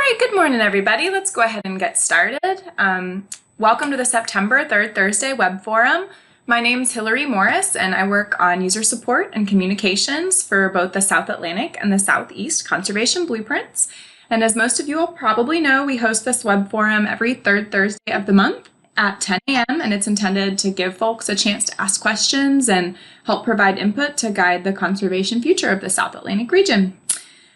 right, good morning, everybody. Let's go ahead and get started. Welcome to the September 3rd Thursday Web Forum. My name's Hillary Morris, and I work on user support and communications for both the South Atlantic and the Southeast Conservation Blueprints. And as most of you will probably know, we host this Web Forum every third Thursday of the month at 10 a.m., and it's intended to give folks a chance to ask questions and help provide input to guide the conservation future of the South Atlantic region.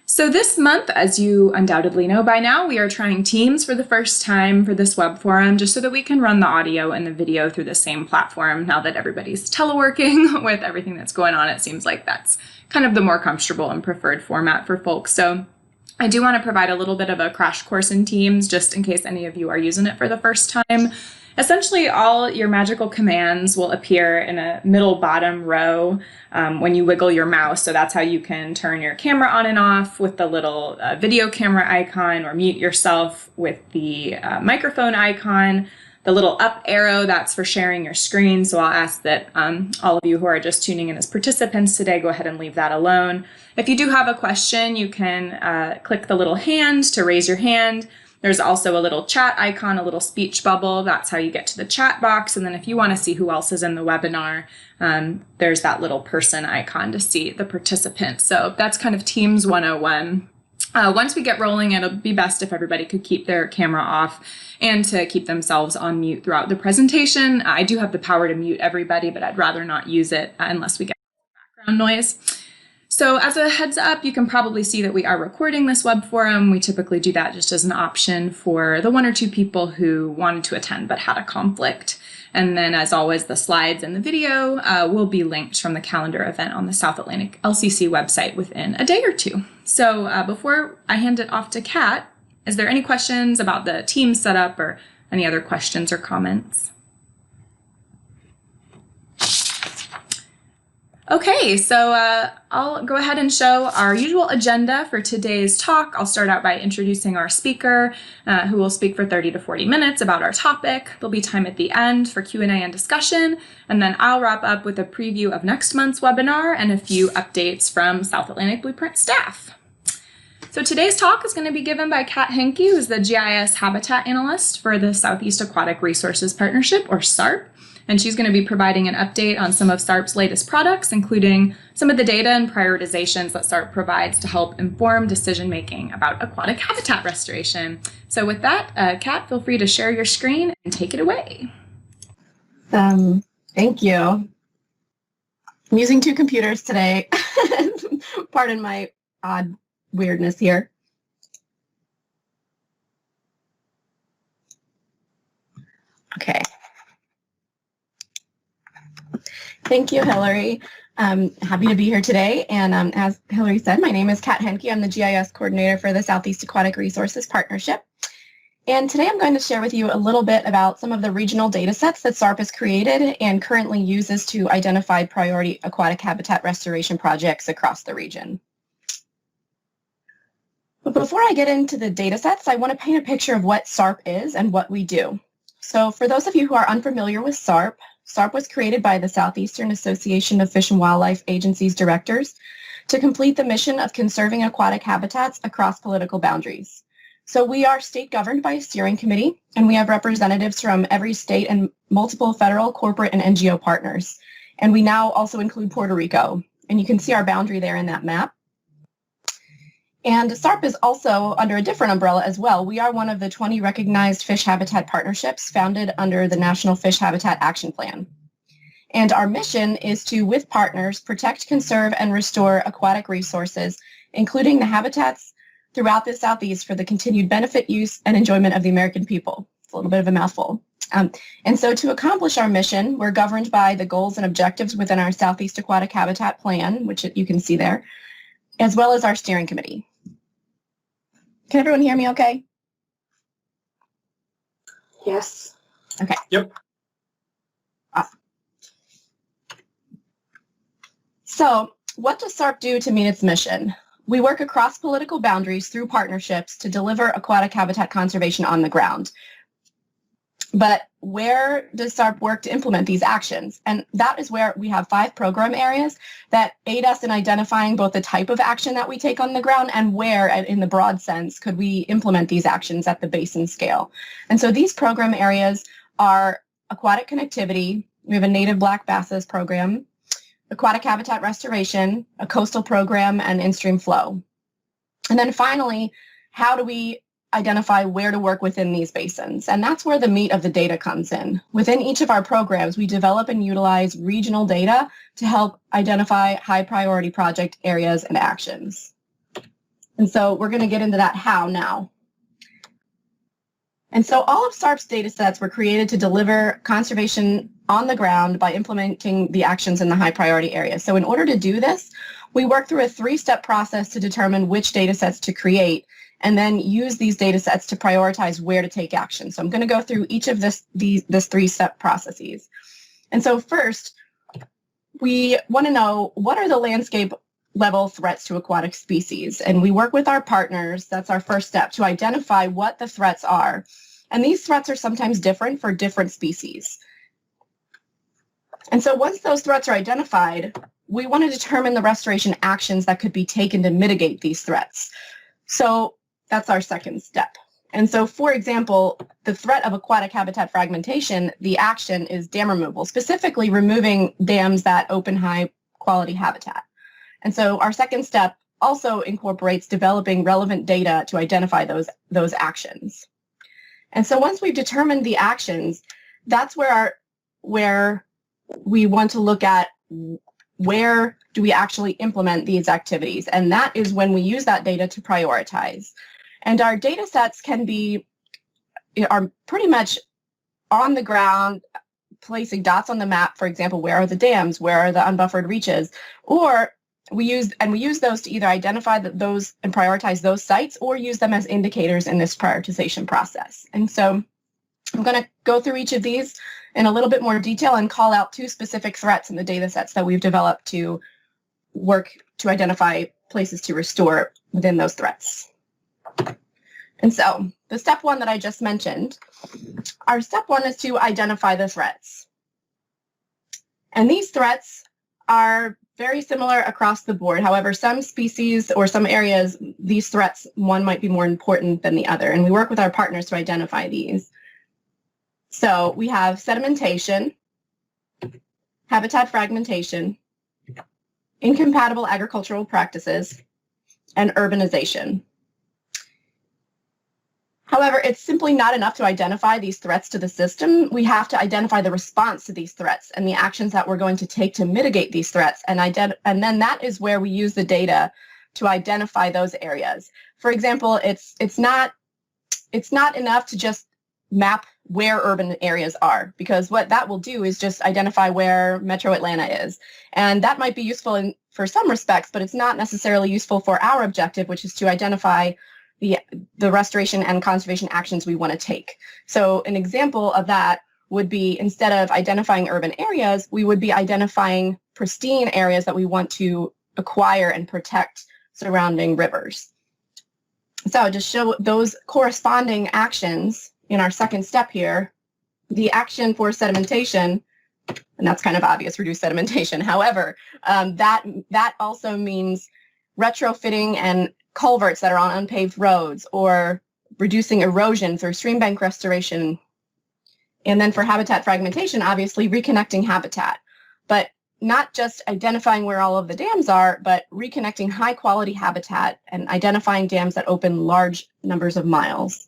So this month, as you undoubtedly know by now, we are trying Teams for the first time for this web forum, just so that we can run the audio and the video through the same platform. Now that everybody's teleworking with everything that's going on, it seems like that's kind of the more comfortable and preferred format for folks. So I do want to provide a little bit of a crash course in Teams, just in case any of you are using it for the first time. Essentially, all your magical commands will appear in a middle bottom row when you wiggle your mouse. So that's how you can turn your camera on and off with the little video camera icon, or mute yourself with the microphone icon. The little up arrow, that's for sharing your screen. So I'll ask that all of you who are just tuning in as participants today, go ahead and leave that alone. If you do have a question, you can click the little hand to raise your hand. There's also a little chat icon, a little speech bubble. That's how you get to the chat box. And then if you want to see who else is in the webinar, there's that little person icon to see the participants. So that's kind of Teams 101. Once we get rolling, it'll be best if everybody could keep their camera off and to keep themselves on mute throughout the presentation. I do have the power to mute everybody, but I'd rather not use it unless we get background noise. So as a heads up, you can probably see that we are recording this web forum. We typically do that just as an option for the one or two people who wanted to attend but had a conflict. And then, as always, the slides and the video will be linked from the calendar event on the South Atlantic LCC website within a day or two. So before I hand it off to Kat, is there any questions about the team setup or any other questions or comments? Okay, so I'll go ahead and show our usual agenda for today's talk. I'll start out by introducing our speaker, who will speak for 30 to 40 minutes about our topic. There'll be time at the end for Q&A and discussion, and then I'll wrap up with a preview of next month's webinar and a few updates from South Atlantic Blueprint staff. So today's talk is going to be given by Kat Hoenke, who's the GIS Habitat Analyst for the Southeast Aquatic Resources Partnership, or SARP. And she's going to be providing an update on some of SARP's latest products, including some of the data and prioritizations that SARP provides to help inform decision-making about aquatic habitat restoration. So with that, Kat, feel free to share your screen and take it away. Thank you. I'm using two computers today. Pardon my odd weirdness here. Okay. Thank you, Hillary. Happy to be here today. And as Hillary said, my name is Kat Hoenke. I'm the GIS coordinator for the Southeast Aquatic Resources Partnership. And today I'm going to share with you a little bit about some of the regional data sets that SARP has created and currently uses to identify priority aquatic habitat restoration projects across the region. But before I get into the data sets, I want to paint a picture of what SARP is and what we do. So for those of you who are unfamiliar with SARP, SARP was created by the Southeastern Association of Fish and Wildlife Agencies directors to complete the mission of conserving aquatic habitats across political boundaries. So we are state governed by a steering committee, and we have representatives from every state and multiple federal, corporate, and NGO partners. And we now also include Puerto Rico, and you can see our boundary there in that map. And SARP is also under a different umbrella as well. We are one of the 20 recognized fish habitat partnerships founded under the National Fish Habitat Action Plan. And our mission is to, with partners, protect, conserve, and restore aquatic resources, including the habitats throughout the Southeast for the continued benefit, use, and enjoyment of the American people. It's a little bit of a mouthful. And so to accomplish our mission, we're governed by the goals and objectives within our Southeast Aquatic Habitat Plan, which you can see there, as well as our steering committee. Can everyone hear me okay? Yes. Okay. Yep. Awesome. So what does SARP do to meet its mission? We work across political boundaries through partnerships to deliver aquatic habitat conservation on the ground. But where does SARP work to implement these actions? And that is where we have 5 program areas that aid us in identifying both the type of action that we take on the ground and where, in the broad sense, could we implement these actions at the basin scale. And so these program areas are aquatic connectivity. We have a native black basses program, aquatic habitat restoration, a coastal program, and in-stream flow. And then finally, how do we identify where to work within these basins? And that's where the meat of the data comes in. Within each of our programs, we develop and utilize regional data to help identify high priority project areas and actions. And so we're going to get into that how now. And so all of SARP's data sets were created to deliver conservation on the ground by implementing the actions in the high priority areas. So in order to do this, we work through a 3-step process to determine which data sets to create and then use these data sets to prioritize where to take action. So I'm going to go through each of this 3-step processes. And so first, we want to know what are the landscape level threats to aquatic species. And we work with our partners, that's our first step, to identify what the threats are. And these threats are sometimes different for different species. And so once those threats are identified, we want to determine the restoration actions that could be taken to mitigate these threats. So that's our second step. And so, for example, the threat of aquatic habitat fragmentation, the action is dam removal, specifically removing dams that open high quality habitat. And so our second step also incorporates developing relevant data to identify those actions. And so once we've determined the actions, that's where we want to look at where do we actually implement these activities. And that is when we use that data to prioritize. And our data sets are pretty much on the ground, placing dots on the map, for example, where are the dams, where are the unbuffered reaches, or we use those to either identify those and prioritize those sites or use them as indicators in this prioritization process. And so I'm going to go through each of these in a little bit more detail and call out 2 specific threats in the data sets that we've developed to work to identify places to restore within those threats. And so the step 1 that I just mentioned, our step 1 is to identify the threats. And these threats are very similar across the board. However, some species or some areas, these threats, one might be more important than the other. And we work with our partners to identify these. So we have sedimentation, habitat fragmentation, incompatible agricultural practices, and urbanization. However, it's simply not enough to identify these threats to the system. We have to identify the response to these threats and the actions that we're going to take to mitigate these threats. And then that is where we use the data to identify those areas. For example, it's not enough to just map where urban areas are, because what that will do is just identify where Metro Atlanta is. And that might be useful for some respects, but it's not necessarily useful for our objective, which is to identify the restoration and conservation actions we want to take. So an example of that would be, instead of identifying urban areas, we would be identifying pristine areas that we want to acquire and protect surrounding rivers. So to show those corresponding actions in our second step here, the action for sedimentation, and that's kind of obvious, reduce sedimentation. However, that also means retrofitting and culverts that are on unpaved roads, or reducing erosion through stream bank restoration. And then for habitat fragmentation, obviously reconnecting habitat, but not just identifying where all of the dams are, but reconnecting high quality habitat and identifying dams that open large numbers of miles.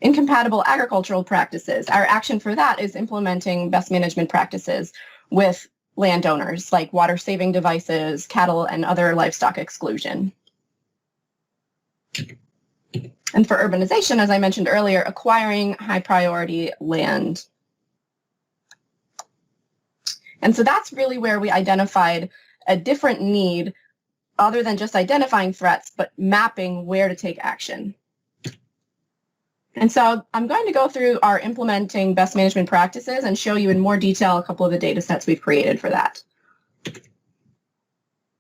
Incompatible agricultural practices. Our action for that is implementing best management practices with landowners, like water saving devices, cattle, and other livestock exclusion. And for urbanization, as I mentioned earlier, acquiring high priority land. And so that's really where we identified a different need, other than just identifying threats, but mapping where to take action. And so I'm going to go through our implementing best management practices and show you in more detail a couple of the data sets we've created for that.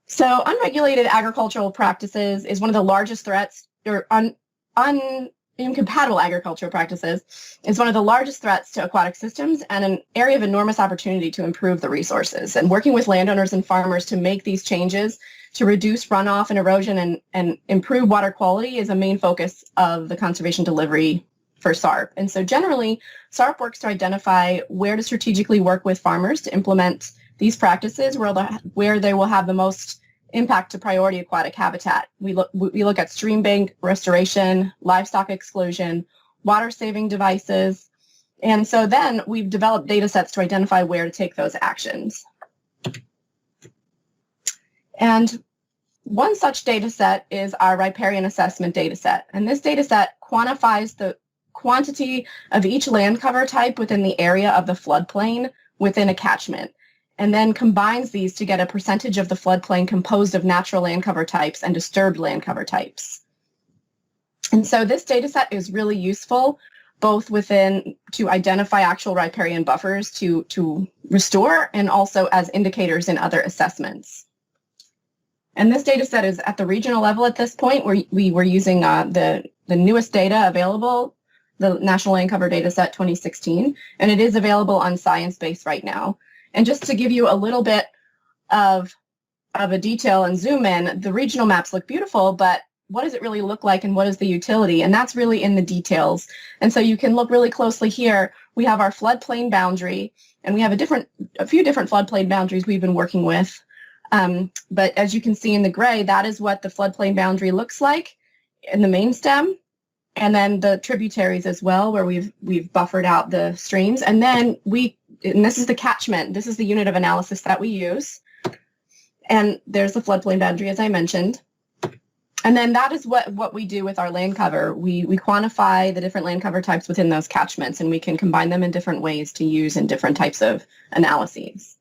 So unregulated agricultural practices is one of the largest threats, or incompatible agricultural practices is one of the largest threats to aquatic systems and an area of enormous opportunity to improve the resources. And working with landowners and farmers to make these changes to reduce runoff and erosion and improve water quality is a main focus of the conservation delivery for SARP. And so generally, SARP works to identify where to strategically work with farmers to implement these practices where they will have the most impact to priority aquatic habitat. We look at stream bank restoration, livestock exclusion, water saving devices. And so then we've developed data sets to identify where to take those actions. And one such data set is our riparian assessment data set. And this data set quantifies the quantity of each land cover type within the area of the floodplain within a catchment, and then combines these to get a percentage of the floodplain composed of natural land cover types and disturbed land cover types. And so this data set is really useful both to identify actual riparian buffers to restore and also as indicators in other assessments. And this data set is at the regional level at this point, where we were using the newest data available, the National Land Cover Data Set 2016, and it is available on ScienceBase right now. And just to give you a little bit of a detail and zoom in, the regional maps look beautiful, but what does it really look like and what is the utility? And that's really in the details. And so you can look really closely here. We have our floodplain boundary, and we have a few different floodplain boundaries we've been working with. But as you can see in the gray, that is what the floodplain boundary looks like in the main stem. And then the tributaries as well, where we've buffered out the streams. And then and this is the catchment. This is the unit of analysis that we use. And there's the floodplain boundary, as I mentioned. And then that is what we do with our land cover. We quantify the different land cover types within those catchments, and we can combine them in different ways to use in different types of analyses.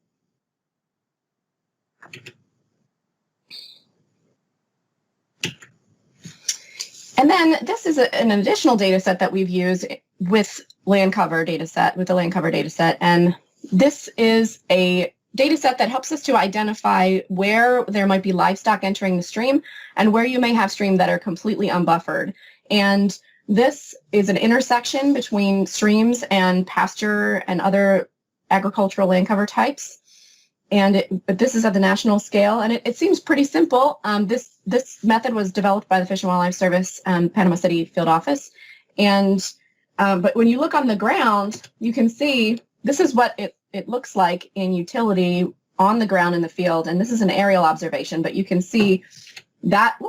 And then this is an additional data set that we've used with the land cover data set. And this is a data set that helps us to identify where there might be livestock entering the stream and where you may have stream that are completely unbuffered. And this is an intersection between streams and pasture and other agricultural land cover types. But this is at the national scale, and it seems pretty simple. This method was developed by the Fish and Wildlife Service Panama City Field Office. But when you look on the ground, you can see this is what it looks like in utility on the ground in the field. And this is an aerial observation, but you can see that,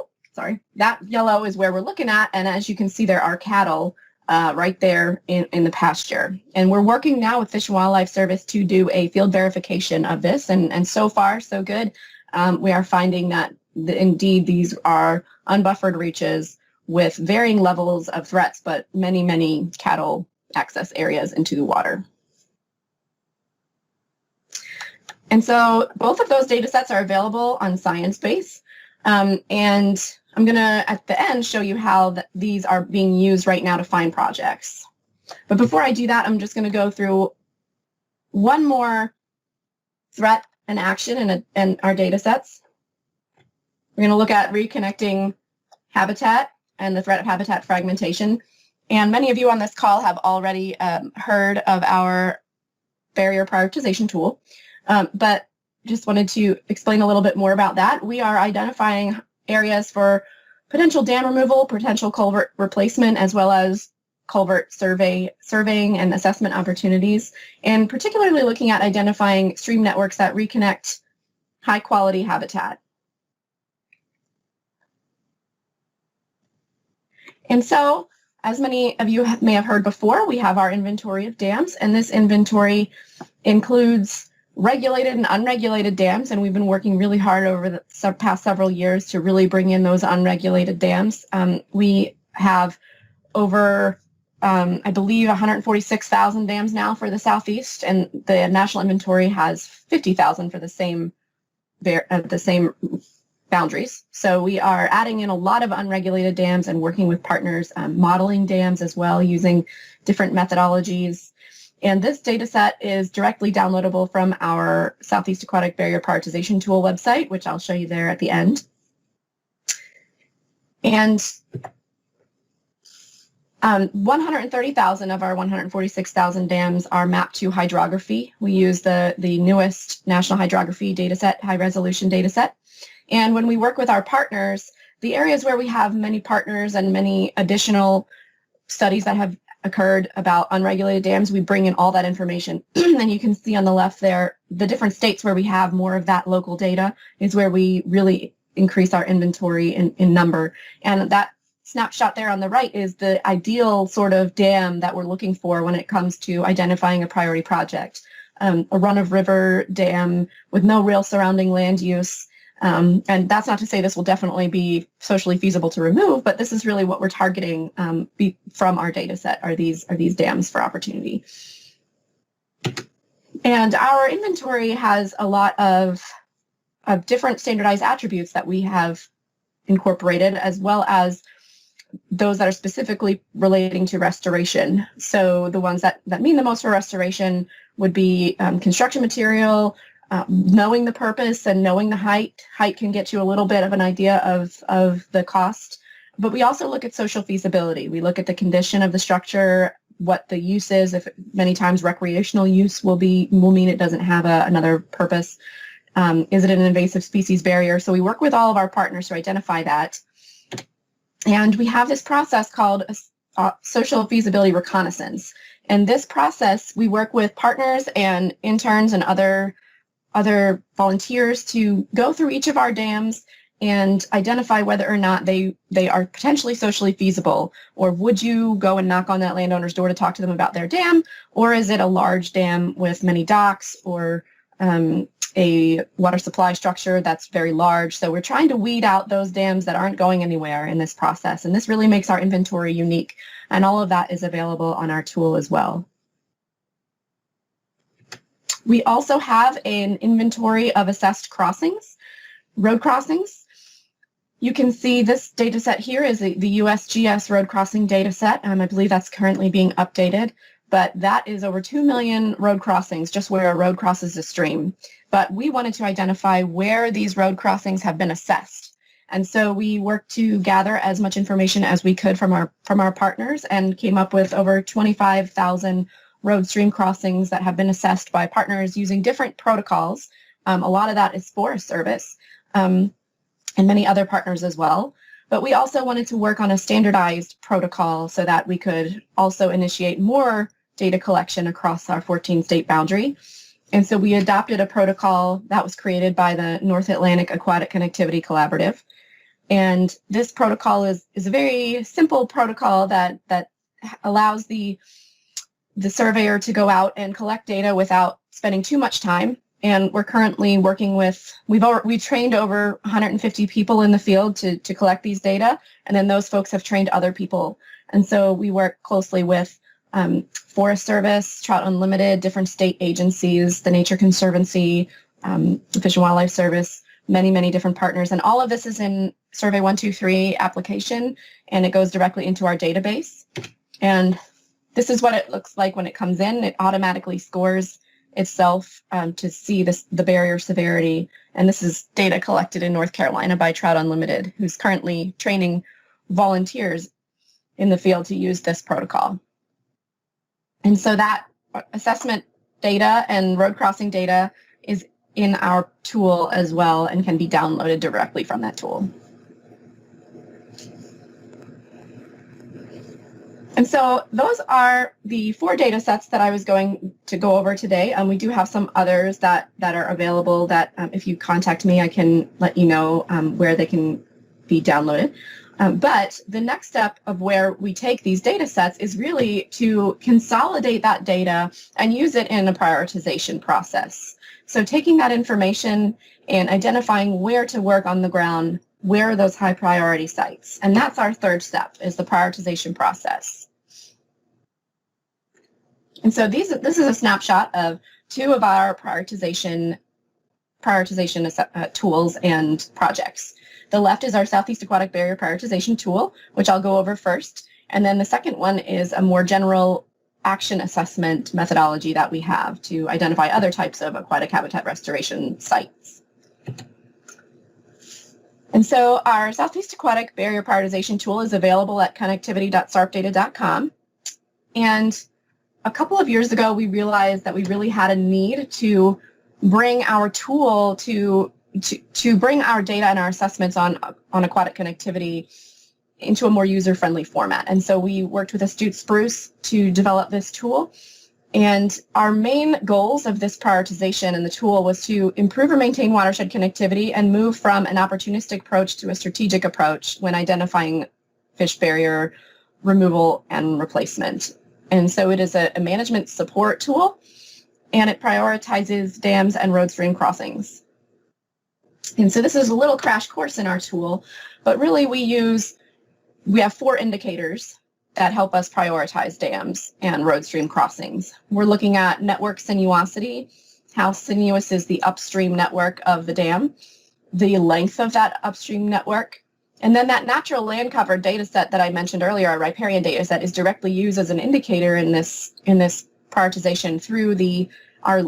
that yellow is where we're looking at. And as you can see, there are cattle right there in the pasture. And we're working now with Fish and Wildlife Service to do a field verification of this. And so far, so good. We are finding that indeed these are unbuffered reaches with varying levels of threats, but many, many cattle access areas into the water. And so both of those data sets are available on ScienceBase. And I'm going to, at the end, show you how these are being used right now to find projects. But before I do that, I'm just going to go through one more threat and action in our data sets. We're going to look at reconnecting habitat and the threat of habitat fragmentation. And many of you on this call have already heard of our barrier prioritization tool. But just wanted to explain a little bit more about that. We are identifying areas for potential dam removal, potential culvert replacement, as well as culvert surveying and assessment opportunities, and particularly looking at identifying stream networks that reconnect high-quality habitat. And so, as many of you may have heard before, we have our inventory of dams, and this inventory includes regulated and unregulated dams, and we've been working really hard over the past several years to really bring in those unregulated dams. We have over, I believe, 146,000 dams now for the Southeast, and the national inventory has 50,000 for the same boundaries. So we are adding in a lot of unregulated dams and working with partners, modeling dams as well, using different methodologies. And this data set is directly downloadable from our Southeast Aquatic Barrier Prioritization Tool website, which I'll show you there at the end. And 130,000 of our 146,000 dams are mapped to hydrography. We use the newest National Hydrography dataset, high resolution dataset. And when we work with our partners, the areas where we have many partners and many additional studies that have occurred about unregulated dams, we bring in all that information. And you can see on the left there, the different states where we have more of that local data is where we really increase our inventory in number. And that snapshot there on the right is the ideal sort of dam that we're looking for when it comes to identifying a priority project. A run-of-river dam with no real surrounding land use. And that's not to say this will definitely be socially feasible to remove, but this is really what we're targeting from our data set are these dams for opportunity. And our inventory has a lot of different standardized attributes that we have incorporated, as well as those that are specifically relating to restoration. So the ones that mean the most for restoration would be construction material, knowing the purpose and knowing the height. Height can get you a little bit of an idea of the cost, but we also look at social feasibility. We look at the condition of the structure, what the use is. If many times recreational use will mean it doesn't have another purpose. Is it an invasive species barrier? So we work with all of our partners to identify that. And we have this process called social feasibility reconnaissance. And this process, we work with partners and interns and other volunteers to go through each of our dams and identify whether or not they are potentially socially feasible, or would you go and knock on that landowner's door to talk to them about their dam, or is it a large dam with many docks or a water supply structure that's very large. So we're trying to weed out those dams that aren't going anywhere in this process. And this really makes our inventory unique. And all of that is available on our tool as well. We also have an inventory of assessed crossings, road crossings. You can see this data set here is the USGS road crossing data set. I believe that's currently being updated. But that is over 2 million road crossings just where a road crosses a stream. But we wanted to identify where these road crossings have been assessed. And so we worked to gather as much information as we could from our partners and came up with over 25,000 road stream crossings that have been assessed by partners using different protocols. A lot of that is Forest Service and many other partners as well. But we also wanted to work on a standardized protocol so that we could also initiate more data collection across our 14-state boundary. And so we adopted a protocol that was created by the North Atlantic Aquatic Connectivity Collaborative. And this protocol is a very simple protocol that allows the surveyor to go out and collect data without spending too much time. And we're currently working with, we've trained over 150 people in the field to collect these data, and then those folks have trained other people. And so we work closely with Forest Service, Trout Unlimited, different state agencies, the Nature Conservancy, the Fish and Wildlife Service, many different partners. And all of this is in Survey 123 application, and it goes directly into our database. And this is what it looks like when it comes in. It automatically scores itself to see the barrier severity. And this is data collected in North Carolina by Trout Unlimited, who's currently training volunteers in the field to use this protocol. And so that assessment data and road crossing data is in our tool as well and can be downloaded directly from that tool. And so those are the 4 data sets that I was going to go over today. We do have some others that are available that if you contact me, I can let you know where they can be downloaded. But the next step of where we take these data sets is really to consolidate that data and use it in a prioritization process. So taking that information and identifying where to work on the ground, where are those high priority sites? And that's our third step, is the prioritization process. And so this is a snapshot of 2 of our prioritization tools and projects. The left is our Southeast Aquatic Barrier Prioritization Tool, which I'll go over first. And then the second one is a more general action assessment methodology that we have to identify other types of aquatic habitat restoration sites. And so our Southeast Aquatic Barrier Prioritization tool is available at connectivity.sarpdata.com. And a couple of years ago, we realized that we really had a need to bring our tool to bring our data and our assessments on aquatic connectivity into a more user-friendly format. And so we worked with Astute Spruce to develop this tool. And our main goals of this prioritization and the tool was to improve or maintain watershed connectivity and move from an opportunistic approach to a strategic approach when identifying fish barrier removal and replacement. And so it is a management support tool, and it prioritizes dams and road stream crossings. And so this is a little crash course in our tool, but really we have 4 indicators that help us prioritize dams and road stream crossings. We're looking at network sinuosity, how sinuous is the upstream network of the dam, the length of that upstream network, and then that natural land cover data set that I mentioned earlier, our riparian data set, is directly used as an indicator in this prioritization through our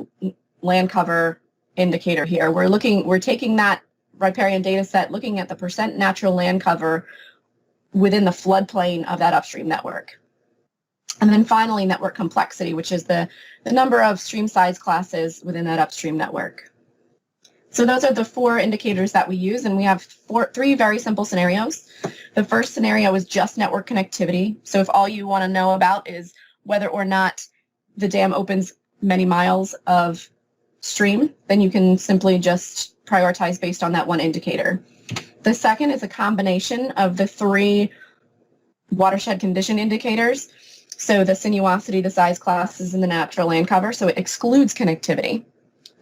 land cover indicator here. We're taking that riparian data set, looking at the percent natural land cover within the floodplain of that upstream network. And then finally, network complexity, which is the number of stream size classes within that upstream network. So those are the 4 indicators that we use, and we have 3 very simple scenarios. The first scenario is just network connectivity. So if all you want to know about is whether or not the dam opens many miles of stream, then you can simply just prioritize based on that one indicator. The second is a combination of the 3 watershed condition indicators. So the sinuosity, the size classes, and the natural land cover. So it excludes connectivity.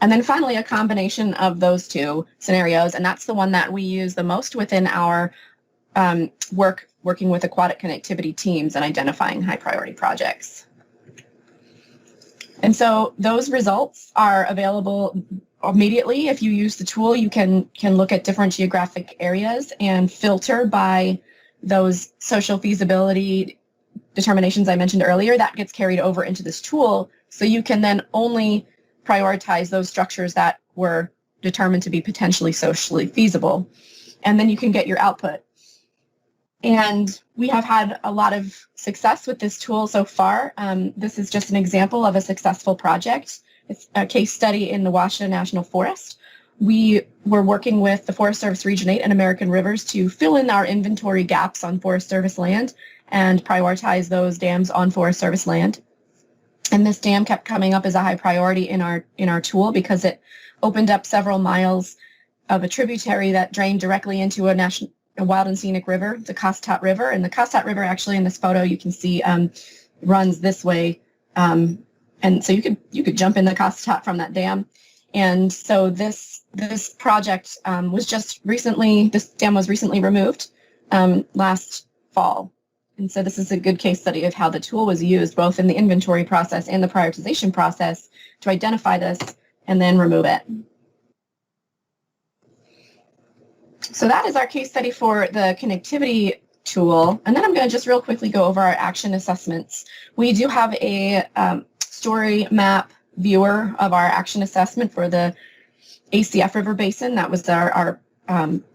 And then finally, a combination of those 2 scenarios. And that's the one that we use the most within our working with aquatic connectivity teams and identifying high priority projects. And so those results are available immediately. If you use the tool, you can look at different geographic areas and filter by those social feasibility determinations I mentioned earlier. That gets carried over into this tool, so you can then only prioritize those structures that were determined to be potentially socially feasible, and then you can get your output. And we have had a lot of success with this tool so far. This is just an example of a successful project. It's a case study in the Washoe National Forest. We were working with the Forest Service Region 8 and American Rivers to fill in our inventory gaps on Forest Service land and prioritize those dams on Forest Service land. And this dam kept coming up as a high priority in our tool because it opened up several miles of a tributary that drained directly into a wild and scenic river, the Costat River. And the Costat River, actually, in this photo, you can see runs this way. And so you could jump in the Costat from that dam. And so this project this dam was recently removed last fall. And so this is a good case study of how the tool was used both in the inventory process and the prioritization process to identify this and then remove it. So that is our case study for the connectivity tool. And then I'm going to just real quickly go over our action assessments. We do have a story map viewer of our action assessment for the ACF River Basin. That was our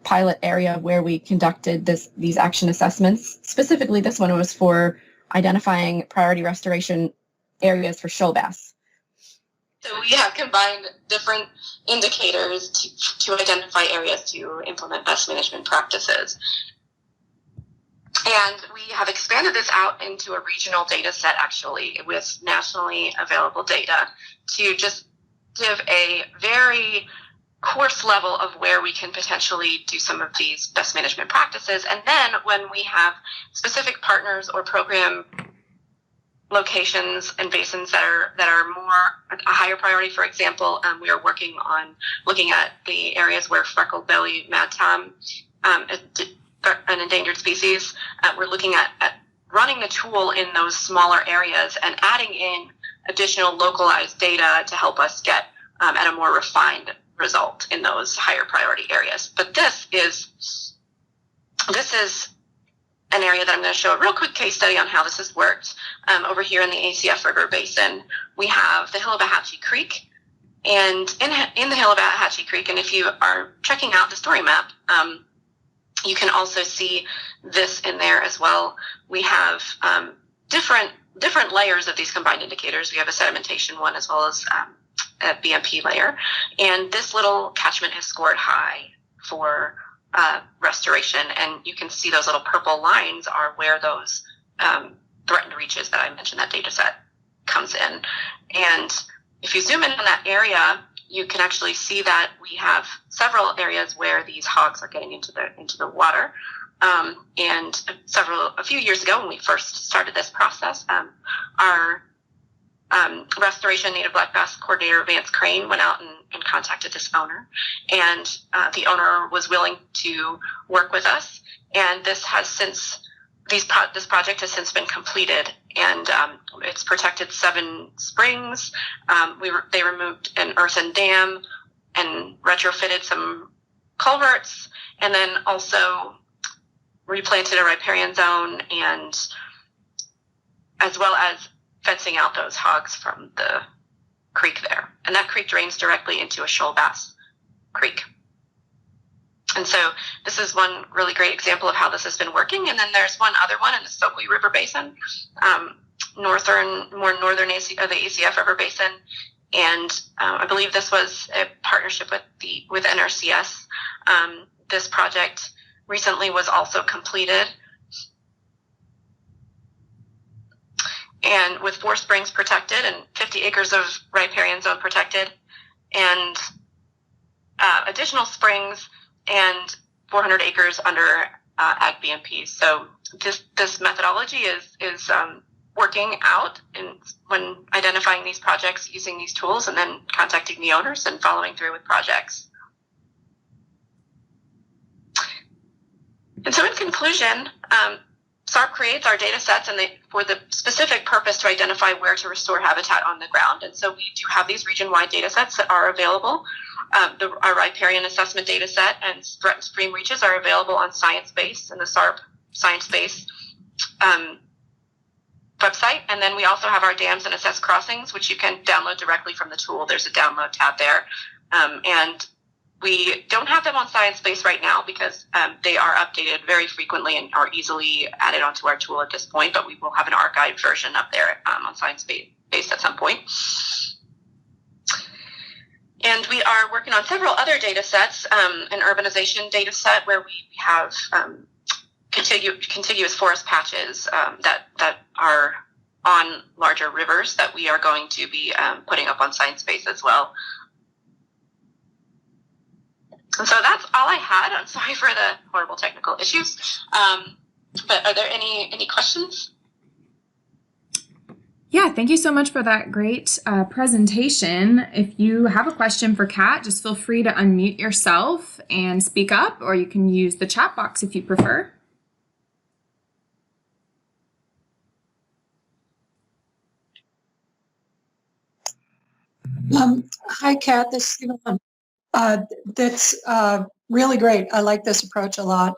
pilot area where we conducted these action assessments. Specifically, this one was for identifying priority restoration areas for shoal bass. So we have combined different indicators to identify areas to implement best management practices. And we have expanded this out into a regional data set, actually, with nationally available data to just give a very coarse level of where we can potentially do some of these best management practices. And then when we have specific partners or program locations and basins that are more a higher priority, for example, we are working on looking at the areas where freckled belly mad tom, an endangered species. We're looking at running the tool in those smaller areas and adding in additional localized data to help us get at a more refined result in those higher priority areas. But this is an area that I'm going to show a real quick case study on how this has worked. Over here in the ACF River Basin, we have the Hillabahatchee Creek. And in the Hillabahatchee Creek, and if you are checking out the story map, You can also see this in there as well. We have different layers of these combined indicators. We have a sedimentation one as well as a BMP layer. And this little catchment has scored high for restoration. And you can see those little purple lines are where those threatened reaches that I mentioned, that data set comes in. And if you zoom in on that area, you can actually see that we have several areas where these hogs are getting into the water. And a few years ago, when we first started this process, our restoration native black bass coordinator Vance Crane went out and contacted this owner, and the owner was willing to work with us. And this project has since been completed, and it's protected 7 springs. They removed an earthen dam and retrofitted some culverts, and then also replanted a riparian zone, and as well as fencing out those hogs from the creek there. And that creek drains directly into a shoal bass creek. And so this is one really great example of how this has been working. And then there's one other one in the Soque River Basin, more northern the ACF River Basin. And I believe this was a partnership with NRCS. This project recently was also completed, and with 4 springs protected and 50 acres of riparian zone protected, and additional springs and 400 acres under ag BMP. So this methodology is working out when identifying these projects using these tools, and then contacting the owners and following through with projects. And so in conclusion, SARP creates our data sets for the specific purpose to identify where to restore habitat on the ground. And so we do have these region-wide data sets that are available. Our riparian assessment data set and threatened stream reaches are available on ScienceBase and the SARP ScienceBase website. And then we also have our dams and assessed crossings, which you can download directly from the tool. There's a download tab there. And we don't have them on ScienceBase right now because they are updated very frequently and are easily added onto our tool at this point, but we will have an archived version up there on ScienceBase at some point. And we are working on several other data sets, an urbanization data set where we have contiguous forest patches that are on larger rivers that we are going to be putting up on ScienceBase as well. And so that's all I had. I'm sorry for the horrible technical issues. But are there any questions? Yeah, thank you so much for that great presentation. If you have a question for Kat, just feel free to unmute yourself and speak up, or you can use the chat box if you prefer. Hi, Kat. This is that's really great. I like this approach a lot.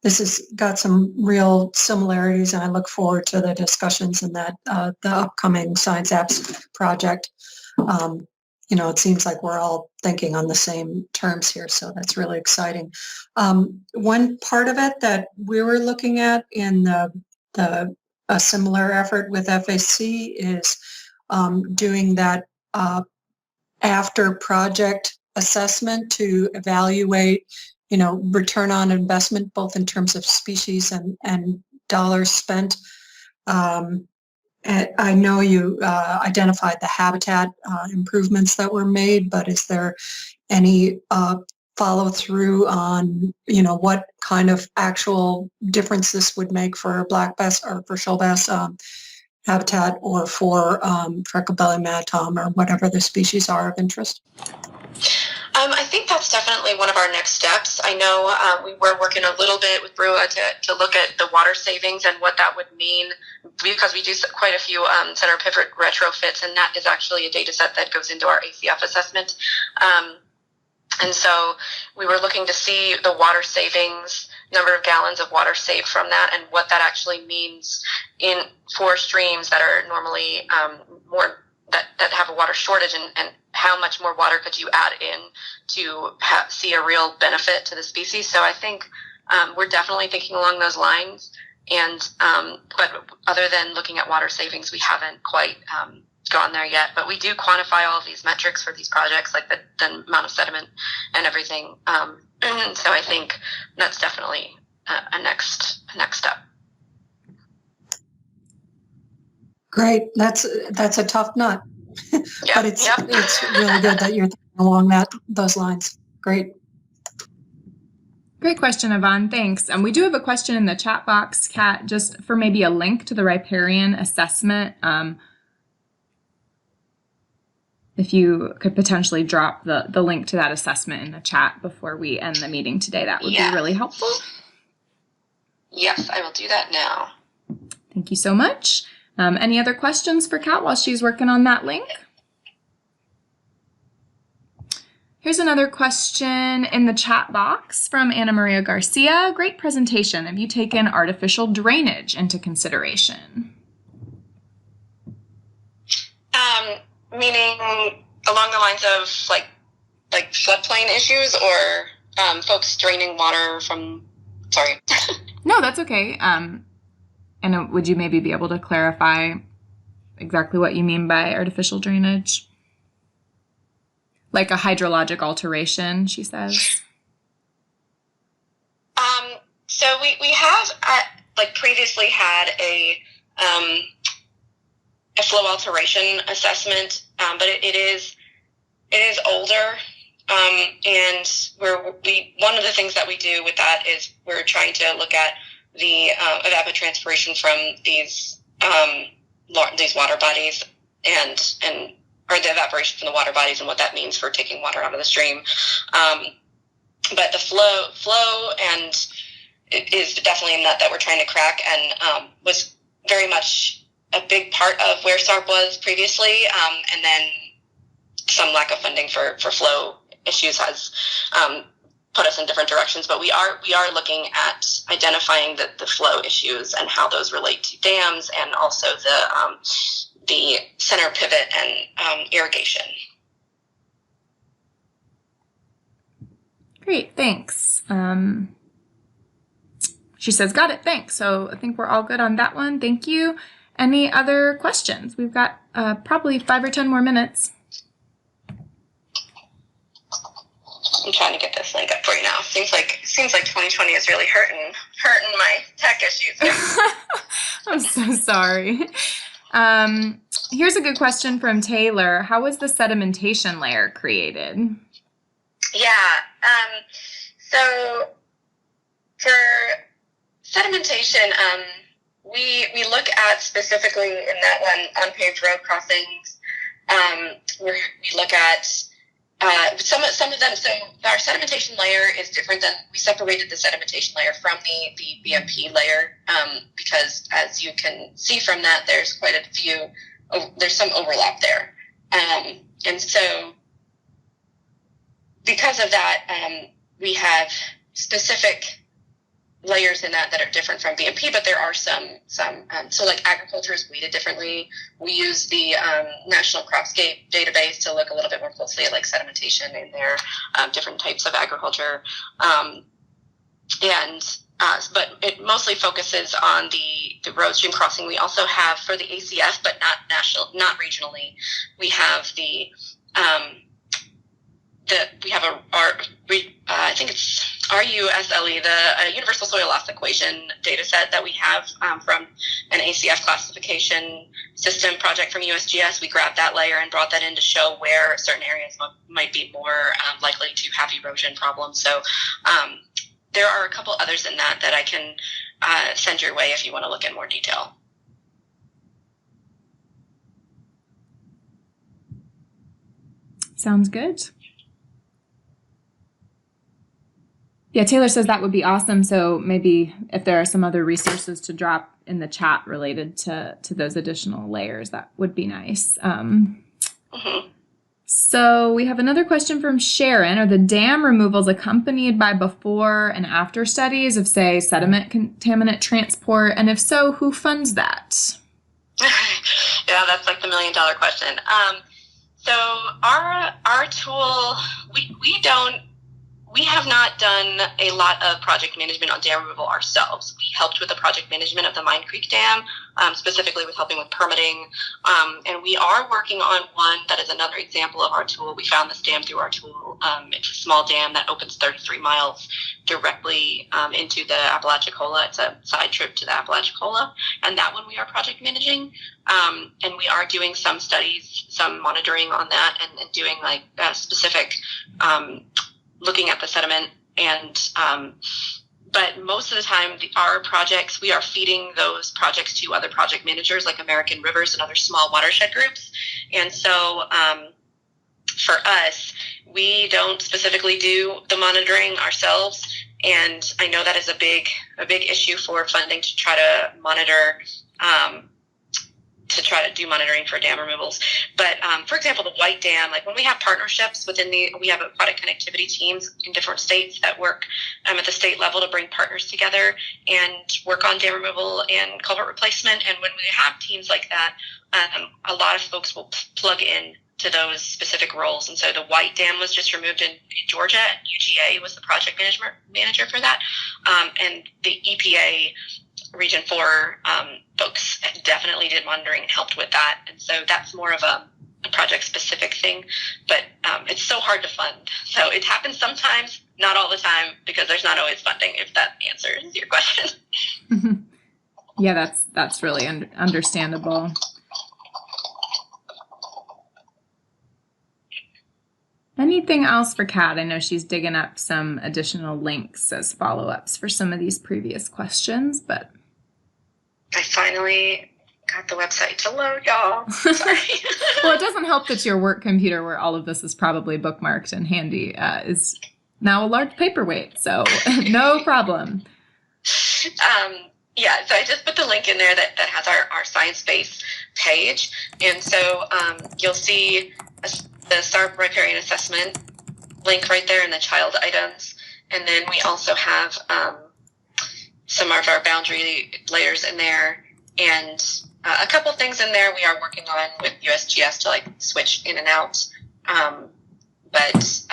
This has got some real similarities, and I look forward to the discussions in that the upcoming Science Apps project. It seems like we're all thinking on the same terms here, so that's really exciting. One part of it that we were looking at in a similar effort with FAC is doing that after project assessment to evaluate, return on investment, both in terms of species and dollars spent. I know you identified the habitat improvements that were made, but is there any follow through on, what kind of actual difference this would make for black bass or for shoal bass habitat, or for freckled-bellied mad-tom, or whatever the species are of interest? I think that's definitely one of our next steps. I know we were working a little bit with BRUA to look at the water savings and what that would mean, because we do quite a few center pivot retrofits, and that is actually a data set that goes into our ACF assessment. And so we were looking to see the water savings, number of gallons of water saved from that, and what that actually means for streams that are normally that have a water shortage, and how much more water could you add in to see a real benefit to the species. So I think we're definitely thinking along those lines. And but other than looking at water savings, we haven't quite gone there yet. But we do quantify all of these metrics for these projects, like the amount of sediment and everything. So I think that's definitely a next step. Great. That's a tough nut, Yep, but it's yep. really good that you're thinking along those lines. Great. Great question, Yvonne. Thanks. And we do have a question in the chat box, Kat, just for maybe a link to the riparian assessment. If you could potentially drop the link to that assessment in the chat before we end the meeting today, that would be really helpful. Yes, I will do that now. Thank you so much. Any other questions for Kat while she's working on that link? Here's another question in the chat box from Anna Maria Garcia. Great presentation. Have you taken artificial drainage into consideration? Meaning along the lines of like floodplain issues, or folks draining water from, sorry. No, that's okay. And would you maybe be able to clarify exactly what you mean by artificial drainage? Like a hydrologic alteration, she says. So we have previously had a flow alteration assessment, but it is older, and one of the things that we do with that is we're trying to look at the evapotranspiration from these water bodies or the evaporation from the water bodies and what that means for taking water out of the stream. But the flow and it is definitely a nut that we're trying to crack, and was very much a big part of where SARP was previously, and then some lack of funding for flow issues has put us in different directions. But we are looking at identifying the flow issues and how those relate to dams, and also the center pivot and irrigation. Great, thanks. She says, got it, thanks. So I think we're all good on that one. Thank you. Any other questions? We've got probably 5 or 10 more minutes. I'm trying to get this link up for you now. Seems like 2020 is really hurting my tech issues. I'm so sorry. Here's a good question from Taylor. How was the sedimentation layer created? Yeah. So for sedimentation, we look at specifically in that one unpaved road crossings. We look at some of them. So our sedimentation layer is different than, we separated the sedimentation layer from the BMP layer, because as you can see from that, there's quite a few, there's some overlap there. And so because of that, we have specific layers in that are different from BMP, but there are some so like agriculture is weighted differently. We use the National Cropscape database to look a little bit more closely at like sedimentation in their different types of agriculture, but it mostly focuses on the road stream crossing. We also have for the ACF, but not regionally, we have we have I think it's RUSLE, the Universal Soil Loss Equation data set that we have from an ACF classification system project from USGS. We grabbed that layer and brought that in to show where certain areas might be more likely to have erosion problems. So there are a couple others in that I can send your way if you want to look in more detail. Sounds good. Yeah, Taylor says that would be awesome. So maybe if there are some other resources to drop in the chat related to those additional layers, that would be nice. So we have another question from Sharon. Are the dam removals accompanied by before and after studies of, say, sediment contaminant transport? And if so, who funds that? Yeah, that's like the $1 million question. So our tool, we don't We have not done a lot of project management on dam removal ourselves. We helped with the project management of the Mine Creek Dam, specifically with helping with permitting. And we are working on one that is another example of our tool. We found this dam through our tool. It's a small dam that opens 33 miles directly into the Apalachicola. It's a side trip to the Apalachicola. And that one we are project managing. And we are doing some studies, some monitoring on that, and doing like specific looking at the sediment, and but most of the time our projects, we are feeding those projects to other project managers like American Rivers and other small watershed groups. And so for us, we don't specifically do the monitoring ourselves, and I know that is a big issue for funding to try to monitor do monitoring for dam removals. But for example, the White Dam, like when we have partnerships we have aquatic connectivity teams in different states that work at the state level to bring partners together and work on dam removal and culvert replacement. And when we have teams like that, a lot of folks will plug in to those specific roles. And so the White Dam was just removed in Georgia, and UGA was the project manager for that. And the EPA Region 4 folks definitely did monitoring and helped with that. And so that's more of a project-specific thing, but it's so hard to fund. So it happens sometimes, not all the time, because there's not always funding, if that answers your question. Yeah, that's really understandable. Anything else for Kat? I know she's digging up some additional links as follow-ups for some of these previous questions, but I finally got the website to load, y'all. Sorry. Well, it doesn't help that your work computer, where all of this is probably bookmarked and handy, is now a large paperweight, so no problem. Yeah, so I just put the link in there that has our science-based page, and so you'll see the SARP riparian assessment link right there in the child items, and then we also have some of our boundary layers in there, and a couple things in there we are working on with USGS to like switch in and out. But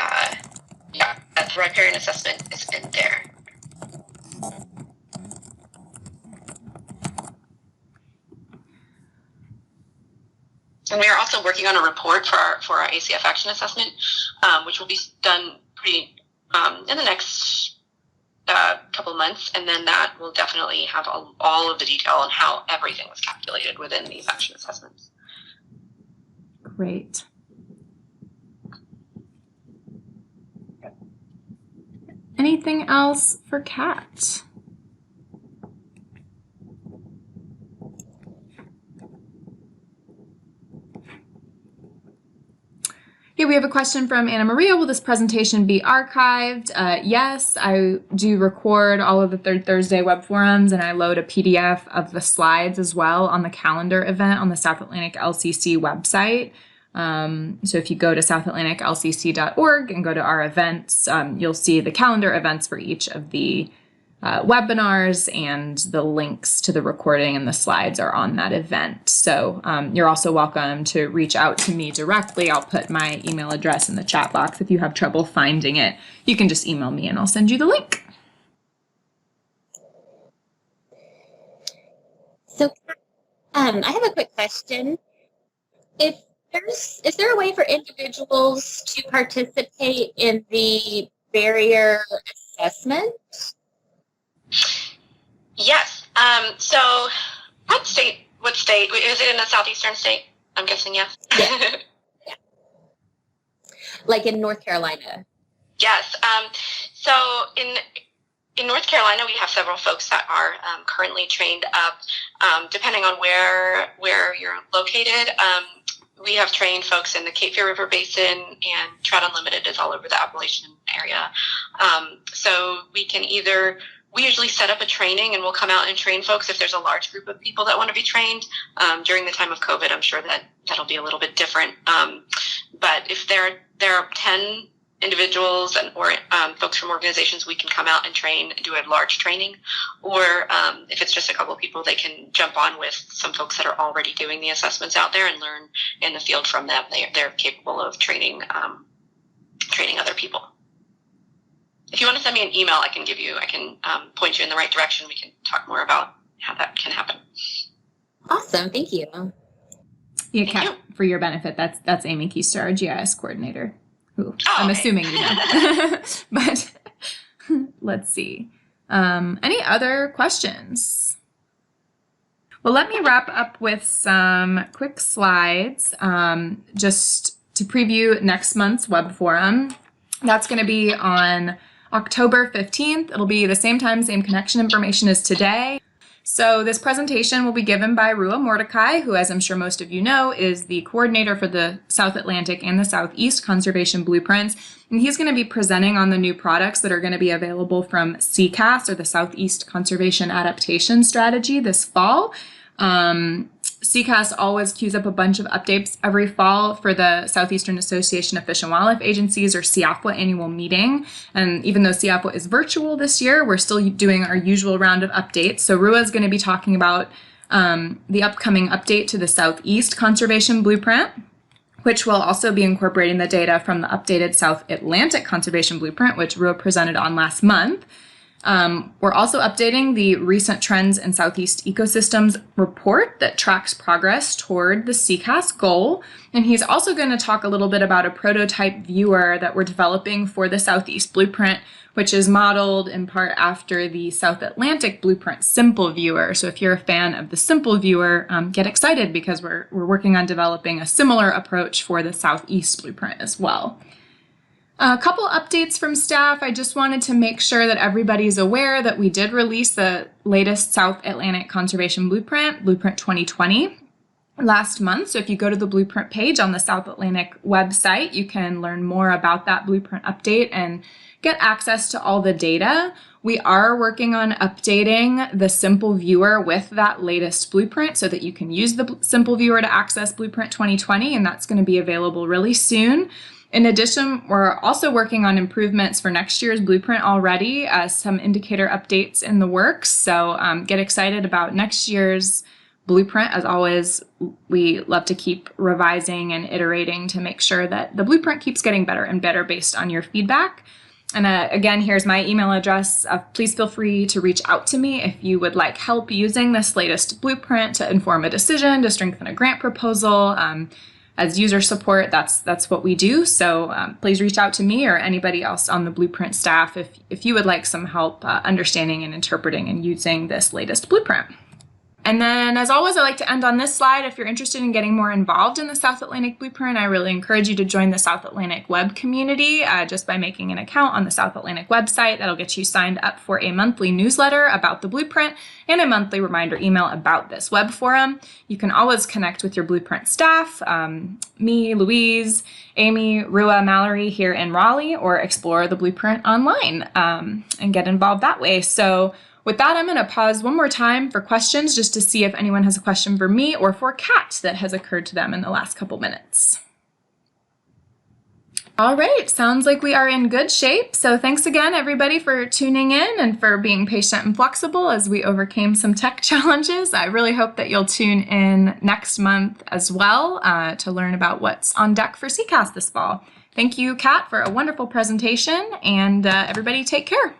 yeah, the riparian assessment is in there. And we are also working on a report for our ACF action assessment, which will be done pretty in the next couple months, and then that will definitely have all of the detail on how everything was calculated within these action assessments. Great. Anything else for Kat? Yeah, we have a question from Anna Maria. Will this presentation be archived? Yes, I do record all of the Third Thursday web forums, and I load a PDF of the slides as well on the calendar event on the South Atlantic LCC website. So if you go to southatlanticlcc.org and go to our events, you'll see the calendar events for each of the webinars, and the links to the recording and the slides are on that event. So you're also welcome to reach out to me directly. I'll put my email address in the chat box. If you have trouble finding it, you can just email me and I'll send you the link. So I have a quick question. Is there a way for individuals to participate in the barrier assessment? Yes. So what state, is it in a southeastern state? I'm guessing yes. Yeah. Yeah. Like in North Carolina. Yes. So in North Carolina, we have several folks that are currently trained up, depending on where you're located. We have trained folks in the Cape Fear River Basin, and Trout Unlimited is all over the Appalachian area. So we usually set up a training, and we'll come out and train folks if there's a large group of people that want to be trained. During the time of COVID, I'm sure that'll be a little bit different. But if there are 10 individuals or folks from organizations, we can come out and train and do a large training. Or if it's just a couple of people, they can jump on with some folks that are already doing the assessments out there and learn in the field from them. They're capable of training other people. if you want to send me an email, I can point you in the right direction. We can talk more about how that can happen. Awesome. Thank you. Yeah, Kat, for your benefit, that's Amy Keister, our GIS coordinator, who I'm okay. assuming you know. But let's see. Any other questions? Well, let me wrap up with some quick slides just to preview next month's web forum. That's going to be on October 15th. It'll be the same time, same connection information as today. So this presentation will be given by Rua Mordecai, who, as I'm sure most of you know, is the coordinator for the South Atlantic and the Southeast Conservation Blueprints. And he's going to be presenting on the new products that are going to be available from CCAS, or the Southeast Conservation Adaptation Strategy, this fall. CCAS always queues up a bunch of updates every fall for the Southeastern Association of Fish and Wildlife Agencies, or SEAFWA, annual meeting. And even though SEAFWA is virtual this year, we're still doing our usual round of updates. So Rua is going to be talking about the upcoming update to the Southeast Conservation Blueprint, which will also be incorporating the data from the updated South Atlantic Conservation Blueprint, which Rua presented on last month. We're also updating the recent trends in Southeast ecosystems report that tracks progress toward the CCAS goal. And he's also going to talk a little bit about a prototype viewer that we're developing for the Southeast Blueprint, which is modeled in part after the South Atlantic Blueprint Simple Viewer. So if you're a fan of the Simple Viewer, get excited, because we're working on developing a similar approach for the Southeast Blueprint as well. A couple updates from staff. I just wanted to make sure that everybody's aware that we did release the latest South Atlantic Conservation Blueprint, Blueprint 2020, last month. So if you go to the Blueprint page on the South Atlantic website, you can learn more about that Blueprint update and get access to all the data. We are working on updating the Simple Viewer with that latest Blueprint so that you can use the Simple Viewer to access Blueprint 2020, and that's going to be available really soon. In addition, we're also working on improvements for next year's Blueprint already, some indicator updates in the works. So get excited about next year's Blueprint. As always, we love to keep revising and iterating to make sure that the Blueprint keeps getting better and better based on your feedback. And again, here's my email address. Please feel free to reach out to me if you would like help using this latest Blueprint to inform a decision, to strengthen a grant proposal. As user support, that's what we do. So please reach out to me or anybody else on the Blueprint staff if you would like some help understanding and interpreting and using this latest Blueprint. And then, as always, I like to end on this slide. If you're interested in getting more involved in the South Atlantic Blueprint, I really encourage you to join the South Atlantic web community just by making an account on the South Atlantic website. That'll get you signed up for a monthly newsletter about the Blueprint and a monthly reminder email about this web forum. You can always connect with your Blueprint staff, me, Louise, Amy, Rua, Mallory here in Raleigh, or explore the Blueprint online and get involved that way. So with that, I'm going to pause one more time for questions just to see if anyone has a question for me or for Kat that has occurred to them in the last couple minutes. All right, sounds like we are in good shape. So thanks again, everybody, for tuning in and for being patient and flexible as we overcame some tech challenges. I really hope that you'll tune in next month as well to learn about what's on deck for CCAS this fall. Thank you, Kat, for a wonderful presentation, and everybody take care.